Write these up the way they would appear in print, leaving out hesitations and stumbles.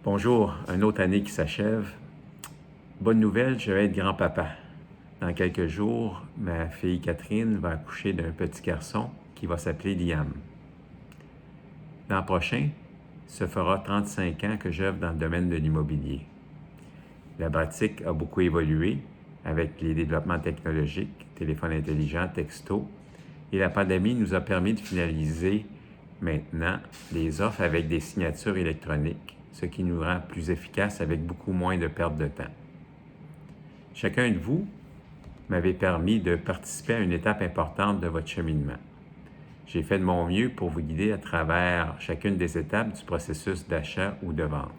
Bonjour, une autre année qui s'achève. Bonne nouvelle, je vais être grand-papa. Dans quelques jours, ma fille Catherine va accoucher d'un petit garçon qui va s'appeler Liam. L'an prochain, ce fera 35 ans que j'œuvre dans le domaine de l'immobilier. La pratique a beaucoup évolué avec les développements technologiques, téléphones intelligents, textos, et la pandémie nous a permis de finaliser maintenant les offres avec des signatures électroniques, ce qui nous rend plus efficaces avec beaucoup moins de perte de temps. Chacun de vous m'avait permis de participer à une étape importante de votre cheminement. J'ai fait de mon mieux pour vous guider à travers chacune des étapes du processus d'achat ou de vente.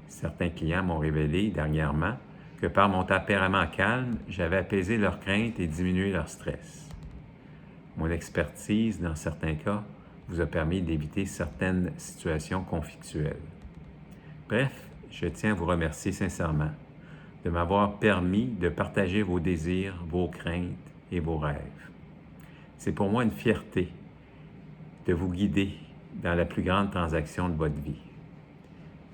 Certains clients m'ont révélé dernièrement que par mon tempérament calme, j'avais apaisé leurs craintes et diminué leur stress. Mon expertise, dans certains cas, vous a permis d'éviter certaines situations conflictuelles. Bref, je tiens à vous remercier sincèrement de m'avoir permis de partager vos désirs, vos craintes et vos rêves. C'est pour moi une fierté de vous guider dans la plus grande transaction de votre vie.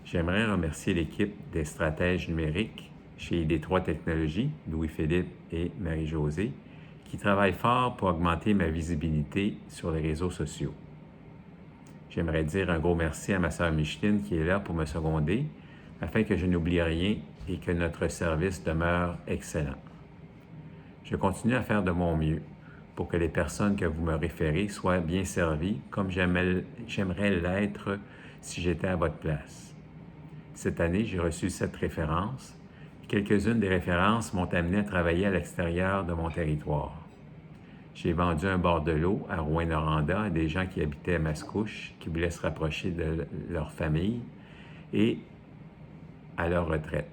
J'aimerais remercier l'équipe des stratèges numériques chez Détroit Technologies, Louis-Philippe et Marie-Josée, qui travaillent fort pour augmenter ma visibilité sur les réseaux sociaux. J'aimerais dire un gros merci à ma sœur Micheline qui est là pour me seconder afin que je n'oublie rien et que notre service demeure excellent. Je continue à faire de mon mieux pour que les personnes que vous me référez soient bien servies comme j'aimerais l'être si j'étais à votre place. Cette année, j'ai reçu 7 références. Quelques-unes des références m'ont amené à travailler à l'extérieur de mon territoire. J'ai vendu un bord de l'eau à Rouyn-Noranda à des gens qui habitaient à Mascouche, qui voulaient se rapprocher de leur famille et à leur retraite.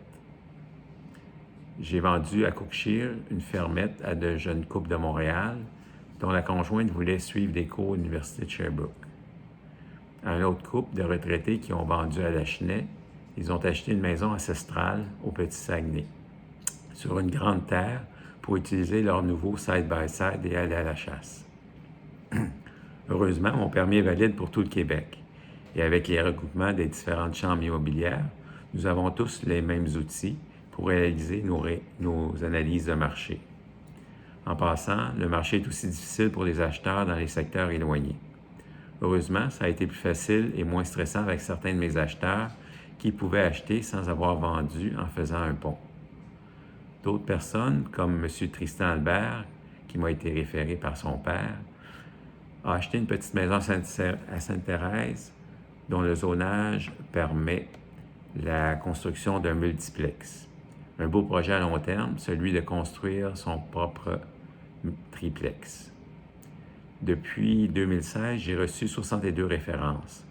J'ai vendu à Cookshire une fermette à de jeunes couples de Montréal dont la conjointe voulait suivre des cours à l'Université de Sherbrooke. À un autre couple de retraités qui ont vendu à Lachenay, ils ont acheté une maison ancestrale au Petit-Saguenay, sur une grande terre, pour utiliser leur nouveau side-by-side et aller à la chasse. Heureusement, mon permis est valide pour tout le Québec. Et avec les regroupements des différentes chambres immobilières, nous avons tous les mêmes outils pour réaliser nos analyses de marché. En passant, le marché est aussi difficile pour les acheteurs dans les secteurs éloignés. Heureusement, ça a été plus facile et moins stressant avec certains de mes acheteurs qui pouvaient acheter sans avoir vendu en faisant un pont. D'autres personnes, comme M. Tristan Albert, qui m'a été référé par son père, a acheté une petite maison à Sainte-Thérèse dont le zonage permet la construction d'un multiplex. Un beau projet à long terme, celui de construire son propre triplex. Depuis 2016, j'ai reçu 62 références.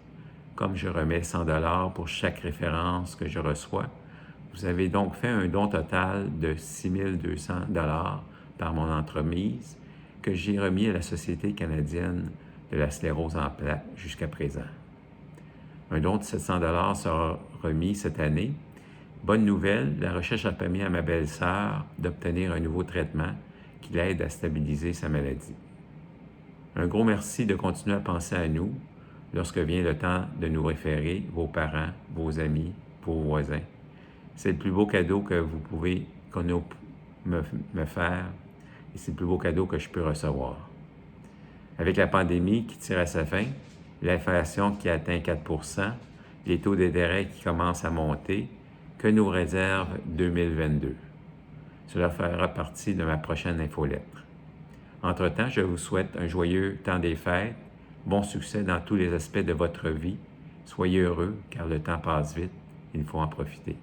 Comme je remets 100 $ pour chaque référence que je reçois, vous avez donc fait un don total de 6 200 $ par mon entremise que j'ai remis à la Société canadienne de la sclérose en plaques jusqu'à présent. Un don de 700 $ sera remis cette année. Bonne nouvelle, la recherche a permis à ma belle-sœur d'obtenir un nouveau traitement qui l'aide à stabiliser sa maladie. Un gros merci de continuer à penser à nous lorsque vient le temps de nous référer vos parents, vos amis, vos voisins. C'est le plus beau cadeau que vous pouvez me faire et c'est le plus beau cadeau que je peux recevoir. Avec la pandémie qui tire à sa fin, l'inflation qui atteint 4 %, les taux d'intérêt qui commencent à monter, que nous réserve 2022? Cela fera partie de ma prochaine infolettre. Entre-temps, je vous souhaite un joyeux temps des fêtes, bon succès dans tous les aspects de votre vie. Soyez heureux car le temps passe vite, il faut en profiter.